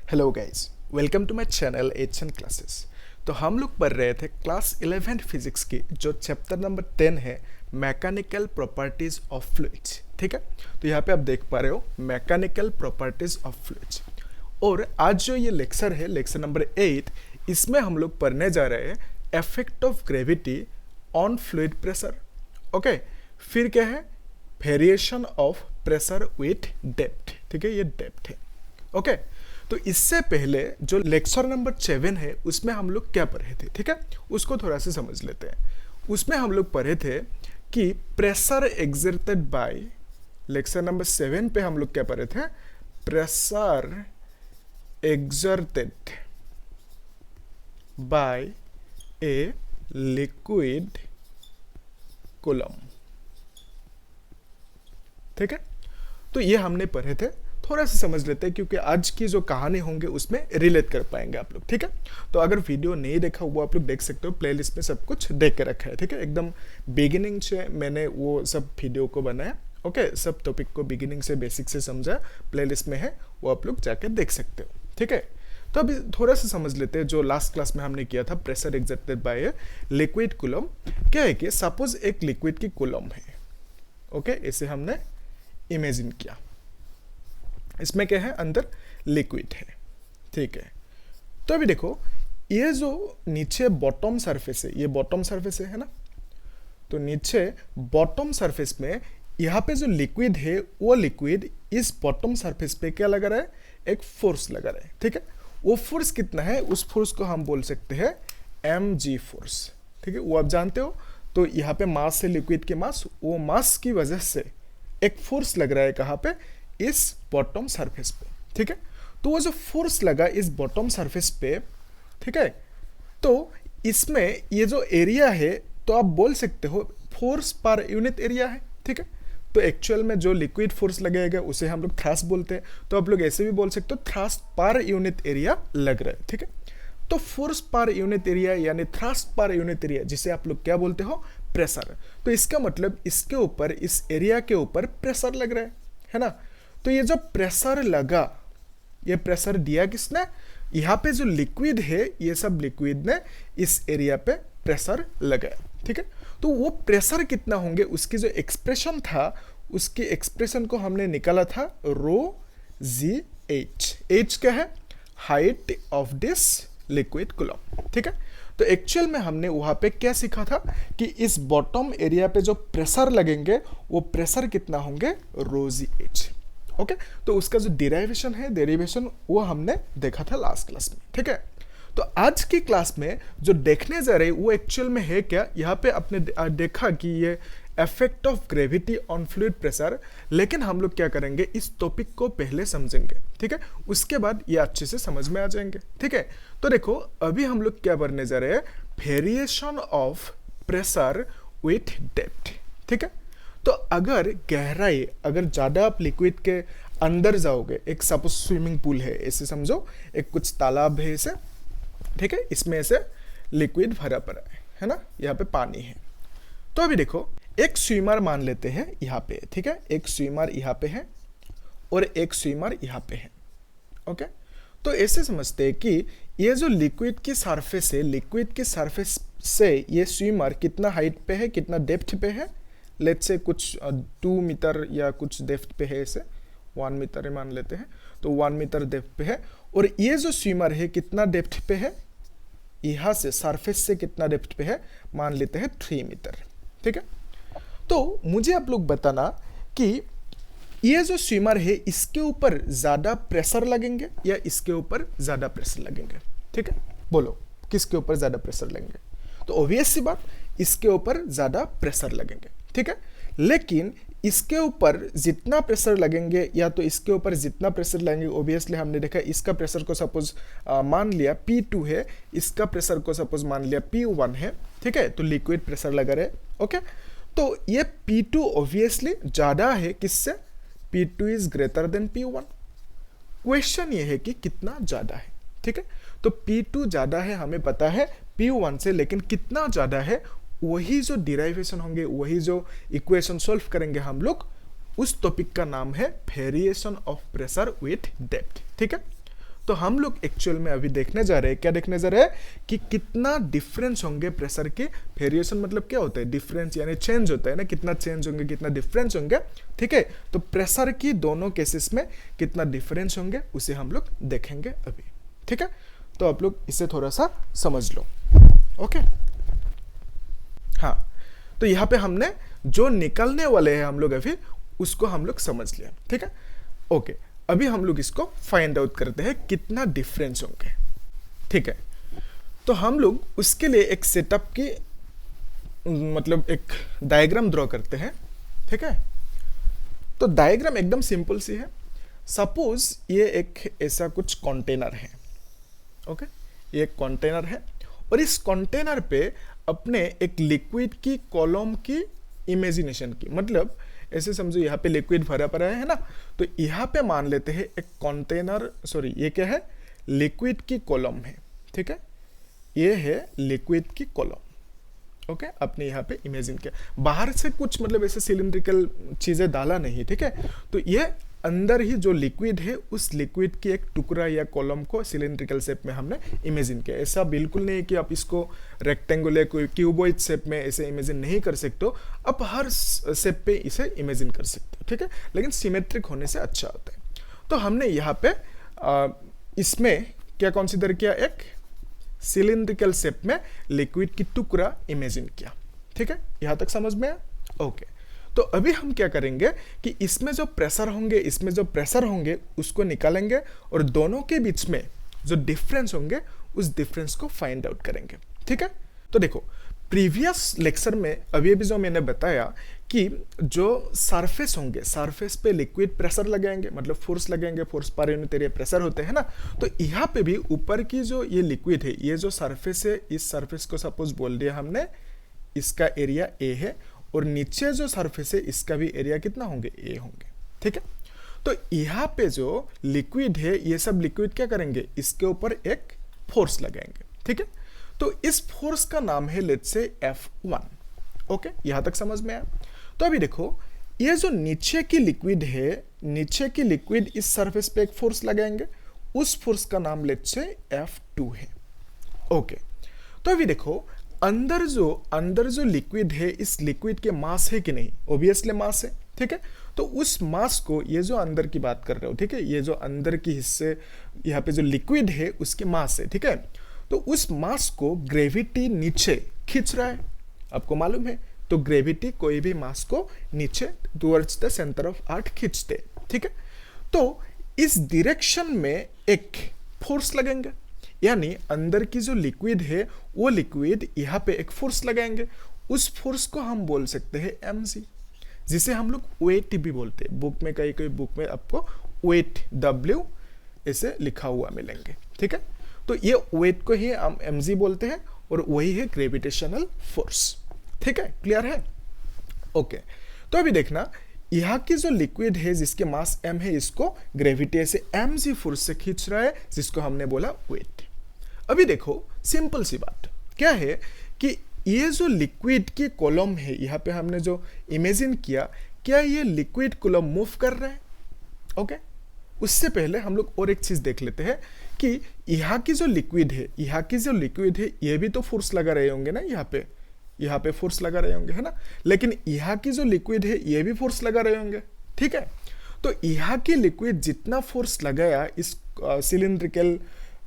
Hello guys, welcome to my channel HN classes. तो हम लोग पढ़ रहे थे क्लास 11 फिजिक्स की जो चैप्टर नंबर 10 है, मैकेनिकल प्रॉपर्टीज ऑफ फ्लूइड्स। ठीक है, तो यहाँ पे आप देख पा रहे हो मैकेनिकल प्रॉपर्टीज ऑफ फ्लूइड्स। और आज जो ये लेक्चर है, लेक्चर नंबर 8, इसमें हम लोग पढ़ने जा रहे हैं effect of gravity on fluid pressure. Okay, फिर क्या है, variation of pressure with depth. ठीक है, ये डेप्थ है। ओके, तो इससे पहले जो लेक्चर नंबर 7 है उसमें हम लोग क्या पढ़े थे, ठीक है, उसको थोड़ा सा समझ लेते हैं। उसमें हम लोग पढ़े थे कि pressure exerted by, lecture number 7 पे हम लोग क्या पढ़े थे, pressure exerted by a liquid coulomb. ठीक है, तो ये हमने पढ़े थे। थोड़ा सा समझ लेते हैं क्योंकि आज की जो कहानी होंगे उसमें रिलेट कर पाएंगे आप लोग। ठीक है, तो अगर वीडियो नहीं देखा हुआ आप लोग देख सकते हो, प्लेलिस्ट में सब कुछ देख के रखा है। ठीक है, एकदम बिगिनिंग से मैंने वो सब वीडियो को बनाया। ओके, सब टॉपिक को बिगिनिंग से बेसिक से समझा, प्लेलिस्ट में है, वो आप लोग जाकर देख सकते हो। ठीक है, तो अभी थोड़ा सा समझ लेते हैं जो लास्ट क्लास में हमने किया था, pressure exerted by a liquid coulomb. क्या है कि सपोज एक लिक्विड की कूलम है। ओके, इसे हमने इमेजिन किया, इसमें क्या है, अंदर लिक्विड है। ठीक है, तो अभी देखो ये जो नीचे बॉटम सरफेस है, ये बॉटम सरफेस है ना, तो नीचे बॉटम सरफेस में यहाँ पे जो लिक्विड है वो लिक्विड इस बॉटम सरफेस पे क्या लगा रहा है, एक फोर्स लगा रहा है। ठीक है, वो फोर्स कितना है, उस फोर्स को हम बोल सकते हैं mg फोर्स। ठीक है, वो आप जानते हो। तो यहाँ पे मास है, लिक्विड के मास, वो मास की वजह से एक फोर्स लग रहा है कहाँ पे, इस बॉटम सरफेस पे। ठीक है, तो वो जो फोर्स लगा इस बॉटम सरफेस पे, ठीक है, तो इसमें ये जो एरिया है तो आप बोल सकते हो फोर्स पर यूनिट एरिया है। ठीक है, तो एक्चुअल में जो लिक्विड फोर्स लगेगा उसे हम लोग थ्रस्ट बोलते हैं, तो आप लोग ऐसे भी बोल सकते हो थ्रस्ट पर यूनिट एरिया लग रहा है। ठीक है, तो फोर्स पर यूनिट एरिया यानी थ्रस्ट पर यूनिट एरिया, जिसे आप लोग क्या बोलते हो, प्रेशर। तो इसका मतलब इसके ऊपर, इस एरिया के ऊपर प्रेशर लग रहा है ना। तो ये जो प्रेशर लगा, ये प्रेशर दिया किसने, यहाँ पे जो लिक्विड है, ये सब लिक्विड ने इस एरिया पे प्रेशर लगाया। ठीक है, तो वो प्रेशर कितना होंगे, उसकी जो एक्सप्रेशन था, उसकी एक्सप्रेशन को हमने निकाला था रो जी एच। एच क्या है, height of this liquid coulomb. ठीक है, तो एक्चुअल में हमने वहां पे क्या सीखा था कि इस बॉटम एरिया पे जो प्रेशर लगेंगे वो प्रेशर कितना होंगे, रो जी एच। ओके, तो उसका जो डेरिवेशन है, डेरिवेशन वो हमने देखा था लास्ट क्लास में। ठीक है, तो आज की क्लास में जो देखने जा रहे हैं वो एक्चुअल में है क्या, यहाँ पे आपने देखा कि ये effect of gravity on fluid pressure, लेकिन हम लोग क्या करेंगे, इस टॉपिक को पहले समझेंगे। ठीक है, उसके बाद ये अच्छे से समझ में आ जाएंगे। ठीक है, तो देखो अभी हम लोग क्या पढ़ने जा रहे हैं, variation of pressure with depth. ठीक है, तो अगर गहराई, अगर ज़्यादा आप लिक्विड के अंदर जाओगे, एक सपोज स्विमिंग पूल है ऐसे समझो, एक कुछ तालाब है ऐसे, ठीक है, इसमें ऐसे लिक्विड भरा पड़ा है ना, यहाँ पे पानी है। तो अभी देखो एक स्विमर मान लेते हैं यहाँ पे। ठीक है, एक स्विमर यहाँ पे है और एक स्विमर यहाँ पे है। ओके, तो ऐसे समझते हैं कि ये जो लिक्विड की सरफेस है, लिक्विड की सरफेस से ये स्विमर कितना हाइट पे है, कितना डेप्थ पे है, लेट्स से कुछ 2 मीटर या कुछ डेप्थ पे है, ऐसे 1 मीटर मान लेते हैं, तो 1 मीटर डेप्थ पे है। और ये जो स्विमर है कितना डेप्थ पे है, यहाँ से सरफेस से कितना डेप्थ पे है, मान लेते हैं 3 मीटर। ठीक है, तो मुझे आप लोग बताना कि ये जो स्विमर है इसके ऊपर ज़्यादा प्रेशर लगेंगे या इसके ऊपर ज़्यादा प्रेशर लगेंगे। ठीक है, बोलो किसके ऊपर ज़्यादा प्रेशर लगेंगे, तो ऑब्वियस सी बात, इसके ऊपर ज़्यादा प्रेशर लगेंगे। ठीक है, लेकिन इसके ऊपर जितना प्रेशर लगेंगे या तो इसके ऊपर जितना प्रेशर लगेंगे, ऑब्वियसली हमने देखा इसका प्रेशर को सपोज मान लिया P2 है, इसका प्रेशर को सपोज मान लिया P1 है। ठीक है, तो लिक्विड प्रेशर लगा रहे। ओके, तो ये P2 ऑब्वियसली ज़्यादा है किससे, P2 is greater than P1। Question ये है कि कितना ज़्यादा है। ठीक है, तो P2 ज़्यादा है हमें पता है P1 से, लेकिन कितना ज़्यादा है, वही जो डिराइवेशन होंगे, वही जो इक्वेशन सॉल्व करेंगे हम लोग, उस टॉपिक का नाम है variation of pressure with depth. ठीक है, तो हम लोग एक्चुअल में अभी देखने जा रहे हैं, क्या देखने जा रहे हैं कि कितना डिफरेंस होंगे प्रेशर के। वेरिएशन मतलब क्या होता है, डिफरेंस यानी चेंज होता है ना, कितना चेंज होंगे, कितना डिफरेंस होंगे, ठीक है। तो प्रेशर की दोनों केसेस में कितना डिफरेंस होंगे उसे हम लोग देखेंगे अभी, ठीक है। तो आप लोग इसे थोड़ा सा समझ लो, ओके। हाँ, तो यहाँ पे हमने जो निकलने वाले हैं हम लोग अभी उसको हम लोग समझ लिया, ठीक है, ओके। अभी हम लोग इसको फाइंड आउट करते हैं कितना डिफरेंस होंगे, ठीक है। तो हम लोग उसके लिए एक सेटअप की मतलब एक डायग्राम ड्रॉ करते हैं, ठीक है। तो डायग्राम एकदम सिंपल सी है। सपोज ये एक ऐसा कुछ कंटेनर है, ओके। ये एक कंटेनर है और इस कंटेनर पे अपने एक लिक्विड की कॉलम की इमेजिनेशन की, मतलब ऐसे समझो यहाँ पे लिक्विड भरा पड़ा है ना, तो यहाँ पे मान लेते हैं एक कंटेनर, सॉरी ये क्या है, लिक्विड की कॉलम है, ठीक है। ये है लिक्विड की कॉलम, ओके। आपने यहाँ पे इमेजिन किया, बाहर से कुछ मतलब ऐसे सिलिंड्रिकल चीजें डाला नहीं, ठीक है। तो ये अंदर ही जो लिक्विड है उस लिक्विड की एक टुकड़ा या कॉलम को सिलिंड्रिकल शेप में हमने इमेजिन किया। ऐसा बिल्कुल नहीं कि आप इसको रेक्टेंगुलर कोई क्यूबॉइड शेप में ऐसे इमेजिन नहीं कर सकते हो, आप हर शेप पे इसे इमेजिन कर सकते हो, ठीक है, लेकिन सिमेट्रिक होने से अच्छा होता है। तो हमने यहाँ पे इसमें क्या कंसिडर किया, एक सिलिंड्रिकल शेप में लिक्विड की टुकड़ा इमेजिन किया, ठीक है। यहाँ तक समझ में आया, ओके। तो अभी हम क्या करेंगे कि इसमें जो प्रेशर होंगे उसको निकालेंगे और दोनों के बीच में जो डिफरेंस होंगे उस डिफरेंस को फाइंड आउट करेंगे, ठीक है। तो देखो प्रीवियस लेक्चर में अभी जो मैंने बताया कि जो सरफेस होंगे, सरफेस पे लिक्विड प्रेशर लगाएंगे, मतलब फोर्स लगाएंगे, force per unit area pressure होते हैं ना। तो यहाँ पे भी ऊपर की जो ये लिक्विड है, ये जो सरफेस है, इस सरफेस को सपोज बोल दिया हमने इसका एरिया ए है, और नीचे जो सरफेस है इसका भी एरिया कितना होंगे, ए होंगे, ठीक है। तो यहाँ पे जो लिक्विड है, ये सब लिक्विड क्या करेंगे, इसके ऊपर एक फोर्स लगाएंगे, ठीक है। तो इस फोर्स का नाम है लेट्स से F1, ओके। यहां तक समझ में आया। तो अभी देखो ये जो नीचे की लिक्विड है, नीचे की लिक्विड इस सरफेस पे एक फोर्स लगाएंगे, उस फोर्स का नाम लेट्स से F2 है, ओके। तो अभी देखो अंदर जो लिक्विड है, इस लिक्विड के मास है कि नहीं, ऑब्वियसली मास है, ठीक है। तो उस मास को, ये जो अंदर की बात कर रहे हो, ठीक है, ये जो अंदर की हिस्से यहाँ पे जो लिक्विड है उसके मास है, ठीक है। तो उस मास को ग्रेविटी नीचे खींच रहा है, आपको मालूम है। तो ग्रेविटी कोई भी मास को नीचे towards the centre of earth खींचते, ठीक है। तो इस डायरेक्शन में एक फोर्स लगेंगे, यानी अंदर की जो लिक्विड है वो लिक्विड यहाँ पे एक फोर्स लगाएंगे, उस फोर्स को हम बोल सकते हैं mg, जिसे हम लोग वेट भी बोलते हैं। बुक में कई बुक में आपको वेट W ऐसे लिखा हुआ मिलेंगे, ठीक है। तो ये वेट को ही हम mg बोलते हैं और वही है ग्रेविटेशनल फोर्स, ठीक है, क्लियर है, ओके। तो अभी देखना यहाँ की जो लिक्विड है जिसके मास m है, इसको ग्रेविटी से mg फोर्स से खींच रहा है, जिसको हमने बोला वेट। अभी देखो सिंपल सी बात क्या है कि ये जो लिक्विड की कॉलम है, यहाँ पे हमने जो इमेजिन किया, क्या ये लिक्विड कॉलम मूव कर रहा है, ओके। उससे पहले हम लोग और एक चीज देख लेते हैं कि यहाँ की जो लिक्विड है, ये भी तो फोर्स लगा रहे होंगे ना, यहाँ पे फोर्स लगा रहे होंगे, है ना। लेकिन यहाँ की जो लिक्विड है ये भी फोर्स लगा रहे होंगे, ठीक है। तो यहाँ की लिक्विड जितना फोर्स लगाया इस सिलिंड्रिकल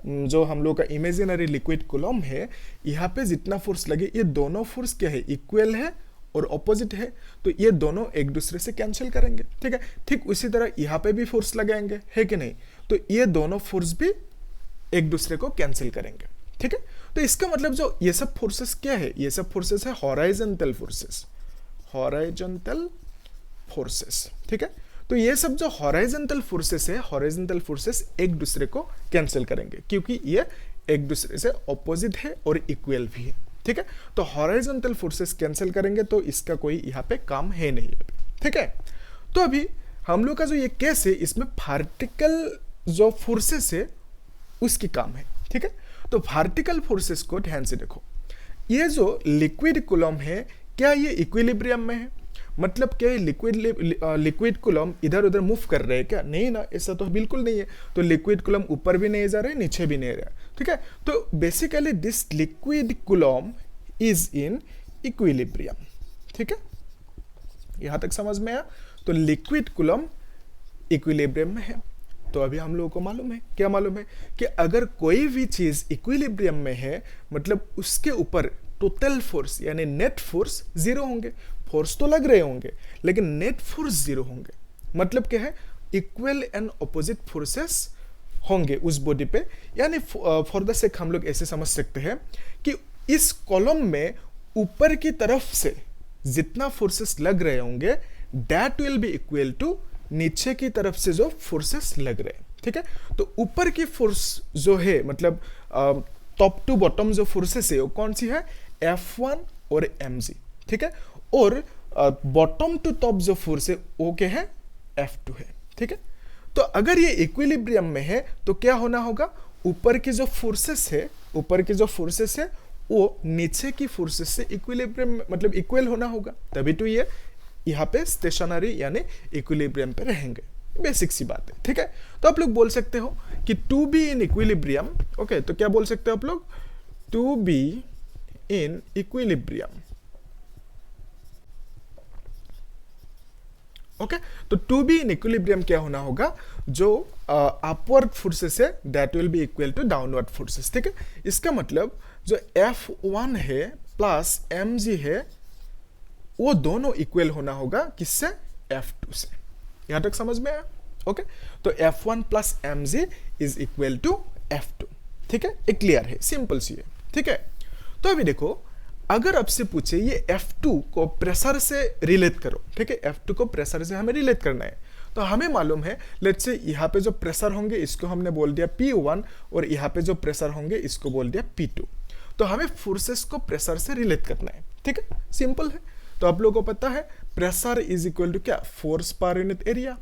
जो हम लोग का इमेजिनरी लिक्विड कॉलम है, यहाँ पे जितना फोर्स लगे, ये दोनों फोर्स क्या है, इक्वल है और ऑपोजिट है। तो ये दोनों एक दूसरे से कैंसिल करेंगे, ठीक है। ठीक उसी तरह यहाँ पे भी फोर्स लगाएंगे, है कि नहीं। तो ये दोनों फोर्स भी एक दूसरे को कैंसिल करेंगे, ठीक है। तो इसका मतलब जो ये सब फोर्सेस क्या है, ये सब फोर्सेस है हॉराइजॉन्टल फोर्सेस, ठीक है। तो ये सब जो हॉराइजॉन्टल फोर्सेस है, हॉराइजॉन्टल फोर्सेस एक दूसरे को कैंसिल करेंगे, क्योंकि ये एक दूसरे से ऑपोजिट है और इक्वल भी है, ठीक है। तो हॉराइजॉन्टल फोर्सेस कैंसिल करेंगे, तो इसका कोई यहाँ पे काम है नहीं, ठीक है। तो अभी हम लोग का जो ये केस है, इसमें वर्टिकल जो फोर्सेस है उसकी काम है, ठीक है। तो वर्टिकल फोर्सेस को ध्यान से देखो, ये जो लिक्विड कॉलम है क्या ये इक्विलिब्रियम में है, मतलब क्या लिक्विड कूलम इधर उधर मूव कर रहे हैं क्या? नहीं ना, ऐसा तो बिल्कुल नहीं है। तो लिक्विड कूलम ऊपर भी नहीं जा रहा है, नीचे भी नहीं रहा, ठीक है। तो basically this liquid coulomb is in equilibrium, ठीक है, यहां तक समझ में आया। तो लिक्विड कूलम इक्विलिब्रियम में है। तो अभी हम लोगों को मालूम है, क्या मालूम है कि अगर कोई भी चीज इक्विलिब्रियम में है मतलब उसके ऊपर टोटल फोर्स यानी नेट फोर्स जीरो होंगे। फोर्स तो लग रहे होंगे लेकिन नेट फोर्स जीरो होंगे। मतलब क्या है, इक्वल एंड ऑपोजिट फोर्सेस होंगे उस बॉडी पे। यानी फॉर द सेक हम लोग ऐसे समझ सकते हैं कि इस कॉलम में ऊपर की तरफ से जितना फोर्सेस लग रहे होंगे that will be equal to नीचे की तरफ से जो फोर्सेस लग रहे हैं, ठीक है। तो ऊपर की फोर्स जो है मतलब टॉप टू बॉटम जो फोर्सेस है वो कौन सी है, F1 और mg, ठीक है। और बॉटम टू टॉप जो फोर्स है वो क्या है, F2 है, ठीक है। तो अगर ये इक्विलिब्रियम में है तो क्या होना होगा, ऊपर की जो फोर्सेस है वो नीचे की फोर्सेस से इक्विलिब्रियम मतलब इक्वल होना होगा, तभी तो ये यहाँ पे स्टेशनरी यानी इक्विलिब्रियम पे रहेंगे। बेसिक सी बात है, ठीक है। तो आप लोग बोल सकते हो कि to be in equilibrium, okay, तो क्या बोल सकते हो आप लोग, to be in equilibrium, okay. तो टू बी इन इक्विलिब्रियम क्या होना होगा, जो अपवर्ड फोर्सेस है that will be equal to downward forces, ठीक है। इसका मतलब जो F1 है प्लस mg है वो दोनों इक्वल होना होगा किससे, F2 से। यहां तक समझ में आया, ओके। तो F1 plus mg is equal to F2, ठीक है, ये क्लियर है, सिंपल सी है, ठीक है। तो अभी देखो, अगर आपसे पूछे ये F2 को प्रेशर से रिलेट करो, ठीक है, F2 को प्रेशर से हमें रिलेट करना है। तो हमें मालूम है, लेट्स से यहाँ पे जो प्रेशर होंगे इसको हमने बोल दिया P1 और यहाँ पे जो प्रेशर होंगे इसको बोल दिया P2। तो हमें फोर्सेस को प्रेशर से रिलेट करना है, ठीक है, सिंपल है। तो आप लोगों को पता है प्रेशर इज इक्वल टू क्या, फोर्स पर यूनिट एरिया।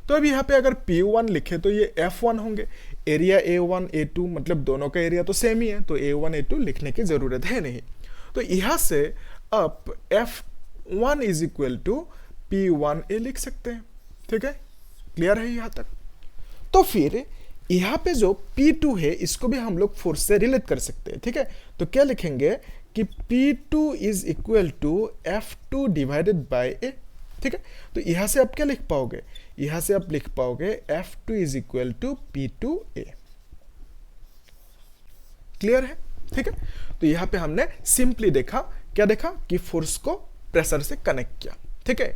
तो अब यहाँ पे अगर P1 लिखे तो ये F1 होंगे, एरिया A1 A2 मतलब दोनों का एरिया तो सेम ही है, तो A1 A2 लिखने की जरूरत है नहीं। तो यहाँ से आप F1 is equal to P1A लिख सकते हैं, ठीक है, क्लियर है यहाँ तक। तो फिर यहाँ पे जो P2 है इसको भी हम लोग फोर्स से रिलेट कर सकते हैं, ठीक है। तो क्या लिखेंगे कि P2 is equal to F2 divided by A, ठीक है। तो यहाँ से आप क्या लिख पाओगे, यहाँ से आप लिख पाओगे F2 is equal to P2A, clear है, ठीक है। तो यहाँ पे हमने सिंपली देखा, क्या देखा कि फोर्स को प्रेशर से कनेक्ट किया, ठीक है।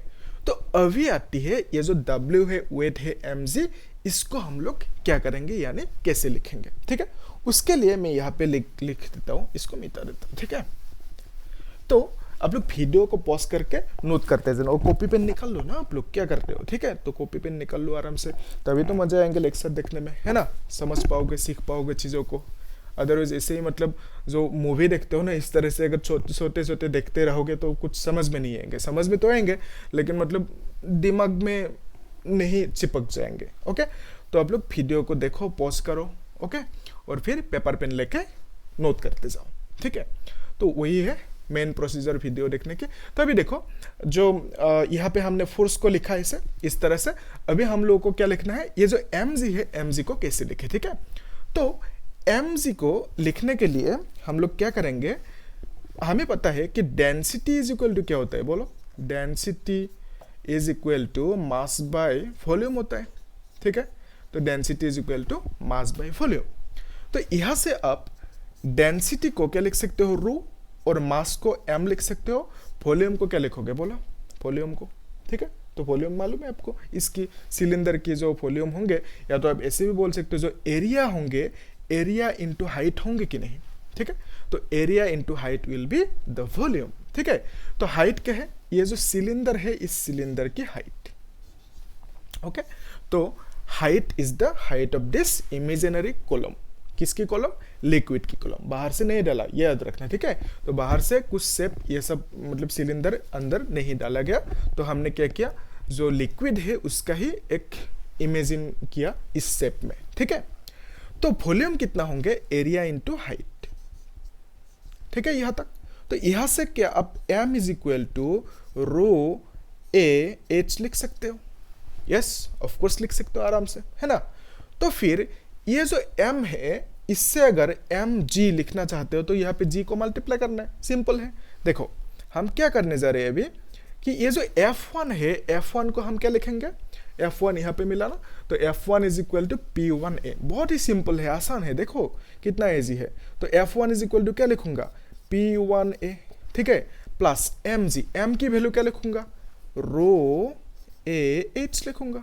तो अभी आती है ये जो W है, वेट है, mg, इसको हम लोग क्या करेंगे यानी कैसे लिखेंगे, ठीक है। उसके लिए मैं यहाँ पे लिख देता हूँ, इसको मिटा देता हूँ, ठीक है। तो आप लोग वीडियो को पॉज करके नोट करते जाना और कॉपी पेन निकाल लो ना, आप लोग क्या करते हो, ठीक है। तो कॉपी पेन निकाल लो आराम से, तभी तो मजा आएंगे लेक्चर देखने में, है ना, समझ पाओगे, सीख पाओगे चीज़ों को। अदरवाइज ऐसे ही मतलब जो मूवी देखते हो ना इस तरह से अगर छोटे छोटे देखते रहोगे तो कुछ समझ में नहीं आएंगे, समझ में तो आएंगे लेकिन मतलब दिमाग में नहीं चिपक जाएंगे, ओके। तो आप लोग वीडियो को देखो, पॉज करो, ओके, और फिर पेपर पेन लेके नोट करते जाओ, ठीक है। तो वही है मेन प्रोसीजर वीडियो देखने की। तो अभी देखो जो यहाँ पे हमने फोर्स को लिखा है इसे इस तरह से, अभी हम लोगों को क्या लिखना है, ये जो mg है mg को कैसे लिखे, ठीक है। तो mg को लिखने के लिए हम लोग क्या करेंगे, हमें पता है कि डेंसिटी इज इक्वल टू क्या होता है, बोलो, density is equal to mass by volume होता है, ठीक है। तो density is equal to mass by volume. तो यहाँ से आप डेंसिटी को क्या लिख सकते हो, रू, और मास को m लिख सकते हो, वॉल्यूम को क्या लिखोगे, बोलो, वॉल्यूम को, ठीक है। तो वॉल्यूम मालूम है आपको, इसकी सिलेंडर की जो वॉल्यूम होंगे, या तो आप ऐसे भी बोल सकते हो जो एरिया होंगे, एरिया इंटू हाइट होंगे कि नहीं, ठीक है। तो area into height will be the volume, ठीक है। तो हाइट क्या है, ये जो सिलेंडर है इस सिलेंडर की हाइट, ओके। तो height is the height of this imaginary column, किसकी कॉलम, लिक्विड की कॉलम, बाहर से नहीं डाला, ये याद रखना, ठीक है। तो बाहर से कुछ शेप ये सब मतलब सिलेंडर अंदर नहीं डाला गया, तो हमने क्या किया, जो लिक्विड है उसका ही एक इमेजिन किया इस शेप में, ठीक है। तो वॉल्यूम कितना होंगे, एरिया इंटू हाइट, ठीक है, यहां तक। तो यहां से क्या, अब m is equal to rho A H लिख सकते हो, यस ऑफ कोर्स लिख सकते हो आराम से, है ना। तो फिर ये जो m है, इससे अगर एम जी लिखना चाहते हो तो यहाँ पे g को मल्टीप्लाई करना है, सिंपल है। देखो हम क्या करने जा रहे हैं अभी कि ये जो F1 है, F1 को हम क्या लिखेंगे, F1 यहाँ पे मिला ना, तो F1 is equal to P1A। बहुत ही सिंपल है, आसान है, देखो कितना इजी है। तो F1 इज इक्वल टू क्या लिखूंगा, P1A, ठीक है, प्लस mg, m की वैल्यू क्या लिखूंगा, रो ए एच लिखूंगा,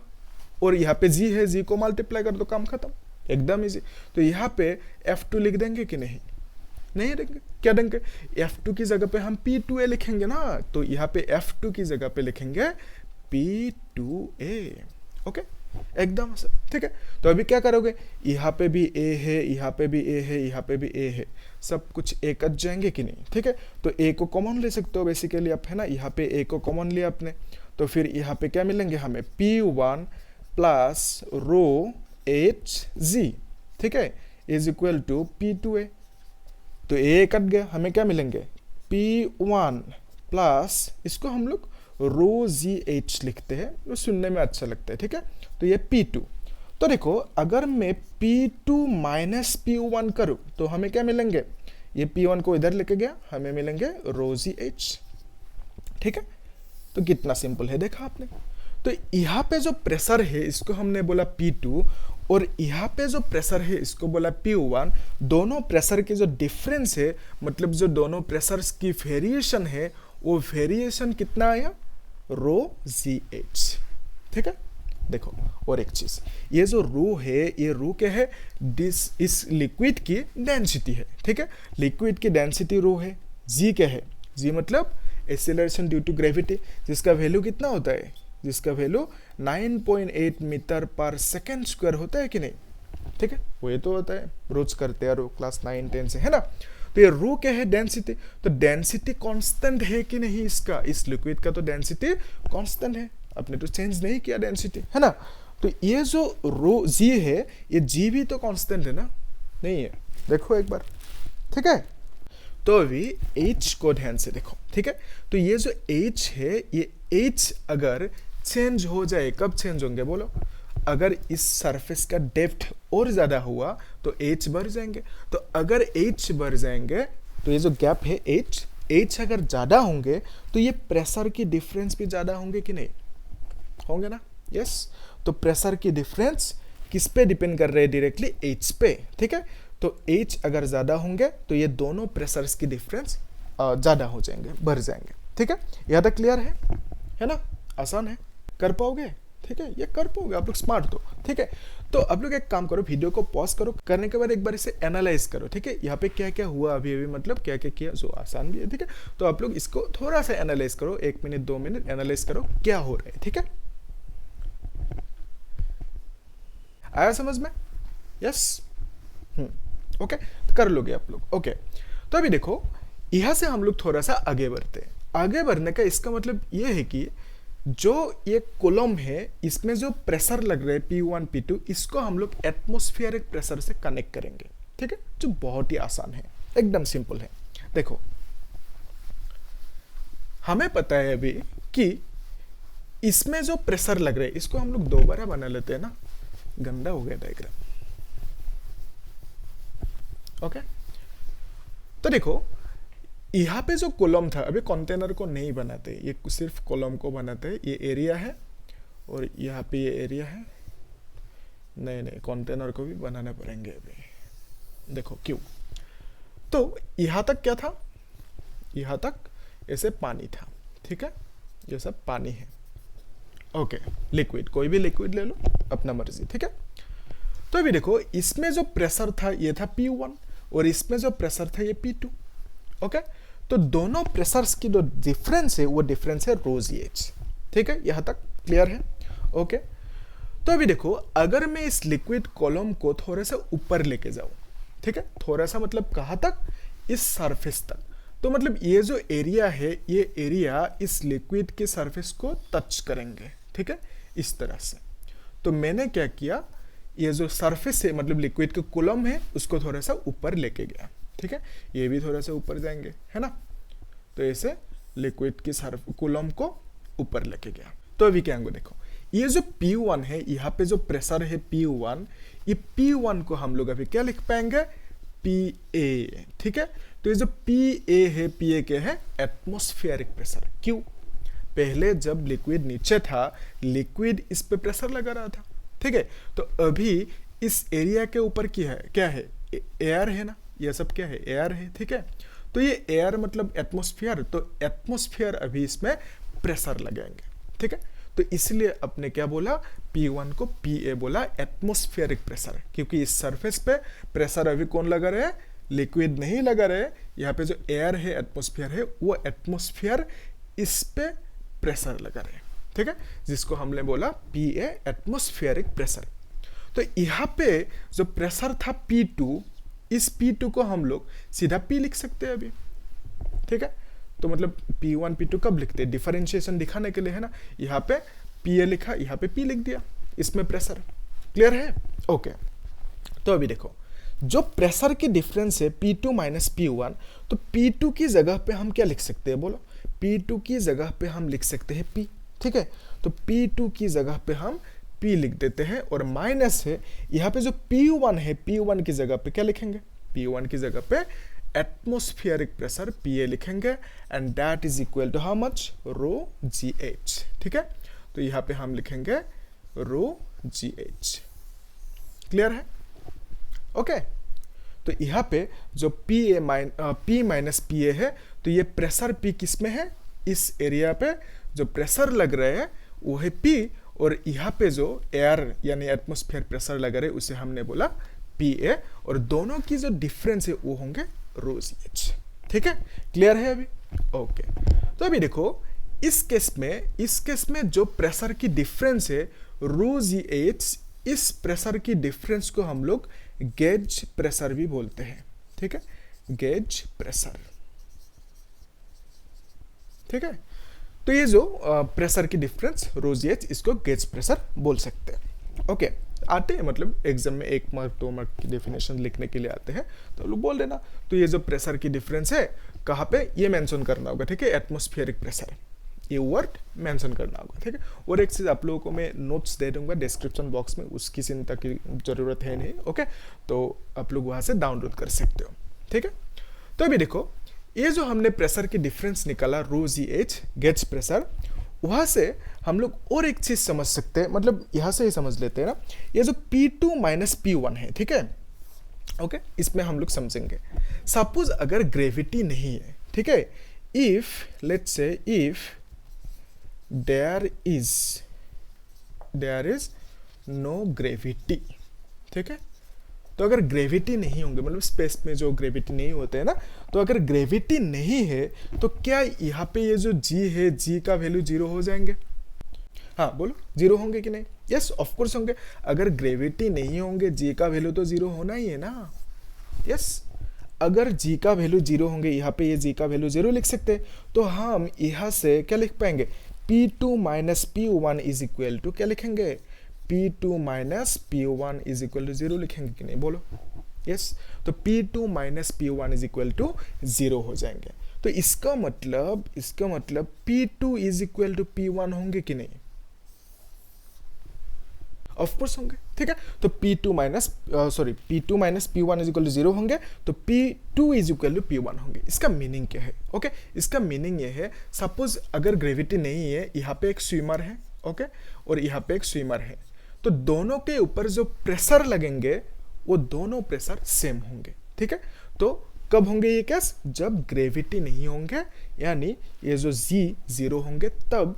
और यहाँ पे g है, g को मल्टीप्लाई कर दो, काम खत्म, एकदम इजी। तो यहाँ पे F2 लिख देंगे कि नहीं, नहीं देंगे, क्या देंगे, F2 की जगह पे हम P2A लिखेंगे ना, तो यहाँ पे F2 की जगह पे लिखेंगे P2A, ओके, एकदम से, ठीक है। तो अभी क्या करोगे, यहाँ पे भी A है, यहाँ पे भी A है, यहाँ पे भी A है, सब कुछ A कट जाएंगे कि नहीं, ठीक है। तो A को कॉमन ले सकते हो बेसिकली आप, है ना, यहाँ पे A को कॉमन लिया आपने, तो फिर यहाँ पे क्या मिलेंगे हमें, P1 प्लस रो एच जी, ठीक है, इज इक्वल टू P2A। तो A कट गया, हमें क्या मिलेंगे, P1 प्लस, इसको हम लोग रो जी एच लिखते हैं, वो सुनने में अच्छा लगता है, ठीक है। तो ये P2। तो देखो अगर मैं P2 माइनस P1 करूँ तो हमें क्या मिलेंगे, ये P1 को इधर लेके गया, हमें मिलेंगे रो जी एच, ठीक है। तो कितना सिंपल है, देखा आपने। तो यहाँ पे जो प्रेशर है इसको हमने बोला P2, और यहाँ पे जो प्रेशर है इसको बोला P1। दोनों प्रेशर के जो डिफरेंस है, मतलब जो दोनों प्रेशर्स की वेरिएशन है, वो वेरिएशन कितना आया, रो जी एच, ठीक है। देखो और एक चीज, ये जो रो है, ये रो क्या है, इस लिक्विड की डेंसिटी है, ठीक है। लिक्विड की डेंसिटी रो है, जी क्या है, जी मतलब एक्सेलरेशन ड्यू टू ग्रेविटी, जिसका वैल्यू कितना होता है, जिसका वैल्यू 9.8 मीटर पर सेकेंड स्क्वायर होता है कि नहीं, ठीक है, वो ये तो होता है, रोज करते हैं क्लास 9-10 से, है ना। तो ये रो क्या है, डेंसिटी। तो डेंसिटी कांस्टेंट है कि नहीं, इसका, इस लिक्विड का तो डेंसिटी कांस्टेंट है, आपने तो चेंज नहीं किया डेंसिटी, है ना। तो ये जो रो जी है, ये जी भी तो कांस्टेंट है ना, नहीं है, देखो एक बार, ठीक है। तो अभी H को ध्यान से देखो, ठीक है। तो ये जो H है, ये H अगर चेंज हो जाए, कब चेंज होंगे बोलो, अगर इस सरफेस का डेप्थ और ज्यादा हुआ तो H बढ़ जाएंगे। तो अगर H बढ़ जाएंगे तो ये जो गैप है H अगर ज्यादा होंगे तो ये प्रेशर की डिफरेंस भी ज्यादा होंगे कि नहीं, होंगे ना, यस। तो प्रेशर की डिफरेंस किस पे डिपेंड कर रहे हैं, डायरेक्टली H पे, ठीक है। तो H अगर ज्यादा होंगे तो ये दोनों प्रेशर्स की डिफरेंस ज्यादा हो जाएंगे, बढ़ जाएंगे, ठीक है। यहाँ तक क्लियर है ना, आसान है, कर पाओगे, ठीक है, ये कर पाओगे आप लोग, स्मार्ट तो, ठीक है। तो आप लोग एक काम करो, वीडियो को पॉज करो, करने के बाद एक बार इसे एनालाइज करो, ठीक है। यहाँ पे क्या क्या हुआ अभी अभी, मतलब क्या क्या किया, जो आसान भी है, ठीक है। तो आप लोग इसको थोड़ा सा एनालाइज करो, 1 मिनट 2 मिनट एनालाइज करो क्या हो रहा है, ठीक है। आया समझ में, यस, ओके, तो कर लोगे आप लोग, ओके। तो अभी देखो यहाँ से हम लोग थोड़ा सा आगे बढ़ते हैं। आगे बढ़ने का इसका मतलब ये है कि जो ये कॉलम है, इसमें जो प्रेशर लग रहा है P1 P2, इसको हम लोग एटमॉस्फेरिक प्रेशर से कनेक्ट करेंगे, ठीक है, जो बहुत ही आसान है, एकदम सिंपल है। देखो हमें पता है अभी कि इसमें जो प्रेशर लग रहा है, इसको हम लोग दोबारा बना लेते हैं ना, गंदा हो गया डायग्राम, ओके। तो देखो यहाँ पे जो कॉलम था, अभी कंटेनर को नहीं बनाते, ये सिर्फ कॉलम को बनाते हैं, ये एरिया है और यहाँ पे ये एरिया है, नहीं कंटेनर को भी बनाने पड़ेंगे अभी, देखो क्यों। तो यहाँ तक क्या था, यहाँ तक ऐसे पानी था, ठीक है, ये सब पानी है, ओके, लिक्विड, कोई भी लिक्विड ले लो अपना मर्जी, ठीक है। तो अभी देखो इसमें जो प्रेशर था ये था P1 और इसमें जो प्रेशर था ये P2, ओके। तो दोनों प्रेशर्स की जो डिफरेंस है वो डिफरेंस है रो जी एच, ठीक है, यहां तक क्लियर है, ओके। तो अभी देखो अगर मैं इस लिक्विड कॉलम को थोड़ा सा ऊपर लेके जाऊं, ठीक है, थोड़ा सा मतलब कहां तक, इस सरफेस तक, तो मतलब ये जो एरिया है, ये एरिया इस लिक्विड के सरफेस को टच करेंगे, ठीक है, इस तरह से। तो मैंने क्या किया, ये जो सरफेस है मतलब लिक्विड का कॉलम है, उसको थोड़ा सा ऊपर लेके गया, ठीक है, ये भी थोड़ा सा ऊपर जाएंगे, है ना। तो ऐसे लिक्विड की कॉलम को ऊपर लेके गया। तो अभी क्या होगा देखो, ये जो P1 है, यहाँ पे जो प्रेशर है P1, ये P1 को हम लोग अभी क्या लिख पाएंगे, PA, ठीक है। तो ये जो PA है, PA क्या है, एटमॉस्फेरिक प्रेशर। क्यों, पहले जब लिक्विड नीचे था, लिक्विड इस पे प्रेशर लगा रहा था, ठीक है। तो अभी इस एरिया के ऊपर क्या है, एयर है ना, ये सब क्या है, एयर है, ठीक है। तो ये एयर मतलब एटमॉस्फेयर, तो एटमॉस्फेयर अभी इसमें प्रेशर लगाएंगे, ठीक है। तो इसलिए अपने क्या बोला, P1 को PA बोला, एटमॉस्फेरिक प्रेशर, क्योंकि इस सरफेस पे प्रेशर अभी कौन लगा रहे हैं, लिक्विड नहीं लगा रहे, यहाँ पे जो एयर है, एटमॉस्फेयर है, वो एटमॉस्फेयर इस पे प्रेशर लगा रहे हैं, ठीक है, जिसको हमने बोला PA, एटमॉस्फेरिक प्रेशर। तो यहाँ पे जो प्रेशर था P2, इस P2 को हम लोग सीधा P लिख सकते हैं अभी, ठीक है। तो मतलब P1 P2 कब लिखते हैं, डिफरेंशिएशन दिखाने के लिए है ना, यहाँ पे PA लिखा, यहाँ पे P लिख दिया, इसमें प्रेशर। क्लियर है, ओके। तो अभी देखो, जो प्रेशर की डिफरेंस है P2 माइनस P1, तो P2 की जगह पे हम क्या लिख सकते हैं, बोलो, P2 की जगह पे हम लिख सकते हैं P, ठीक है। तो P2 की जगह पे हम P लिख देते हैं, और माइनस है यहाँ पे जो P1 है, P1 की जगह पे क्या लिखेंगे, P1 की जगह पे एटमॉस्फेरिक प्रेशर PA लिखेंगे, and that is equal to how much, rho GH, ठीक है। तो यहाँ पे हम लिखेंगे रो GH। क्लियर है, ओके। तो यहाँ पे जो P माइनस PA है, तो ये प्रेशर P किस में है, इस एरिया पे जो प्रेशर लग रहे हैं वो है P, और यहाँ पे जो एयर यानी एटमॉस्फेयर प्रेशर लग रहे उसे हमने बोला PA, और दोनों की जो डिफरेंस है वो होंगे रो GH, ठीक है। क्लियर है अभी, ओके। तो अभी देखो, इस केस में जो प्रेशर की डिफरेंस है रो GH, इस प्रेशर की डिफरेंस को हम लोग गेज प्रेशर भी बोलते हैं, ठीक है, गेज प्रेशर, ठीक है। तो ये जो प्रेशर की डिफरेंस रो GH, इसको गेज प्रेशर बोल सकते हैं, ओके। आते हैं मतलब एग्जाम में 1 मार्क 2 मार्क की डेफिनेशन लिखने के लिए आते हैं, तो लोग बोल देना। तो ये जो प्रेशर की डिफरेंस है कहाँ पे, ये मेंशन करना होगा, ठीक है, एटमॉस्फेरिक प्रेशर, ये वर्ड मेंशन करना होगा, ठीक है। और एक चीज़ आप लोगों को मैं नोट्स दे दूंगा डिस्क्रिप्शन बॉक्स में, उसकी चिंता की जरूरत है नहीं, ओके। तो आप लोग वहाँ से डाउनलोड कर सकते हो, ठीक है। तो अभी देखो, ये जो हमने प्रेशर की डिफरेंस निकाला रो GH, गेज प्रेशर, वहाँ से हम लोग और एक चीज़ समझ सकते हैं, मतलब यहाँ से ही समझ लेते हैं ना, ये जो P2 माइनस P1 है, ठीक है, ओके। इसमें हम लोग समझेंगे, सपोज अगर ग्रेविटी नहीं है, ठीक है, if let's say if there is no gravity, ठीक है। तो अगर ग्रेविटी नहीं होंगे, मतलब स्पेस में जो ग्रेविटी नहीं होते हैं ना, तो अगर ग्रेविटी नहीं है तो क्या यहाँ पे ये जो G है, G का वैल्यू 0 हो जाएंगे, हाँ बोलो, 0 होंगे कि नहीं, यस ऑफ कोर्स होंगे। अगर ग्रेविटी नहीं होंगे, G का वैल्यू तो 0 होना ही है ना, यस। अगर G का वैल्यू 0 होंगे, यहाँ पे ये G का वैल्यू 0 लिख सकते हैं, तो हम यहाँ से क्या लिख पाएंगे, P2 minus P1 is equal to क्या लिखेंगे, P2 minus P1 is equal to 0 लिखेंगे कि नहीं, बोलो, यस। तो P2 minus P1 is equal to 0 हो जाएंगे। तो इसका मतलब P2 is equal to P1 होंगे कि नहीं, ऑफ कोर्स होंगे, ठीक है। तो P2 minus P1 is equal to 0 होंगे, तो P2 is equal to P1 होंगे। इसका मीनिंग क्या है, ओके। इसका मीनिंग ये है, सपोज अगर ग्रेविटी नहीं है, यहाँ पे एक स्विमर है, ओके, और यहाँ पे एक स्विमर है, तो दोनों के ऊपर जो प्रेशर लगेंगे वो दोनों प्रेशर सेम होंगे, ठीक है। तो कब होंगे ये केस, जब ग्रेविटी नहीं होंगे, यानी ये जो G 0 होंगे, तब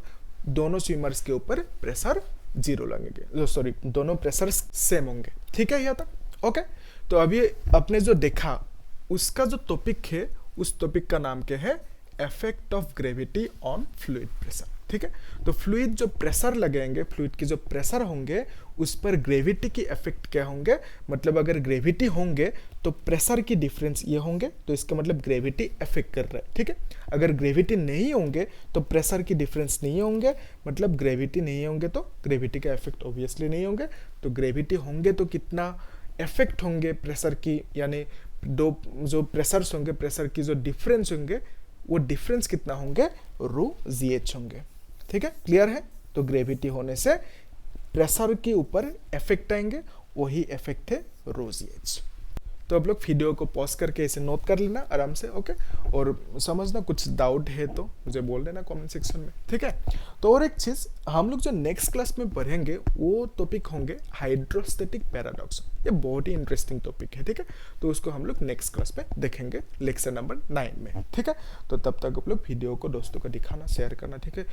दोनों स्विमर्स के ऊपर प्रेशर 0 लगेंगे, सॉरी दोनों प्रेशर सेम होंगे, ठीक है यहाँ तक, ओके। तो अभी आपने जो देखा उसका जो टॉपिक है, उस टॉपिक का नाम क्या है, effect of gravity on fluid pressure, ठीक है। तो फ्लूइड जो प्रेशर लगेंगे, फ्लूइड की जो प्रेशर होंगे, उस पर ग्रेविटी की इफेक्ट क्या होंगे, मतलब अगर ग्रेविटी होंगे तो प्रेशर की डिफरेंस ये होंगे, तो इसका मतलब ग्रेविटी इफेक्ट कर रहा है, ठीक है। अगर ग्रेविटी नहीं होंगे तो प्रेशर की डिफरेंस नहीं होंगे, मतलब ग्रेविटी नहीं होंगे तो ग्रेविटी का इफेक्ट ऑब्वियसली नहीं होंगे। तो ग्रेविटी होंगे तो कितना इफेक्ट होंगे प्रेशर की, यानी दो जो प्रेशर्स होंगे, प्रेशर की जो डिफरेंस होंगे, वो डिफरेंस कितना होंगे, रो GH होंगे, ठीक है, क्लियर है। तो ग्रेविटी होने से प्रेशर के ऊपर इफेक्ट आएंगे, वही इफेक्ट है रोजिएज। तो आप लोग वीडियो को पॉज करके इसे नोट कर लेना आराम से, ओके। और समझना, कुछ डाउट है तो मुझे बोल देना कमेंट सेक्शन में, ठीक है। तो और एक चीज़ हम लोग जो नेक्स्ट क्लास में पढ़ेंगे वो टॉपिक होंगे हाइड्रोस्टैटिक पैराडॉक्स। ये बहुत ही इंटरेस्टिंग टॉपिक है, ठीक है। तो उसको हम लोग नेक्स्ट क्लास में देखेंगे लेक्चर नंबर 9 में, ठीक है। तो तब तक आप लोग वीडियो को दोस्तों को दिखाना, शेयर करना, ठीक है।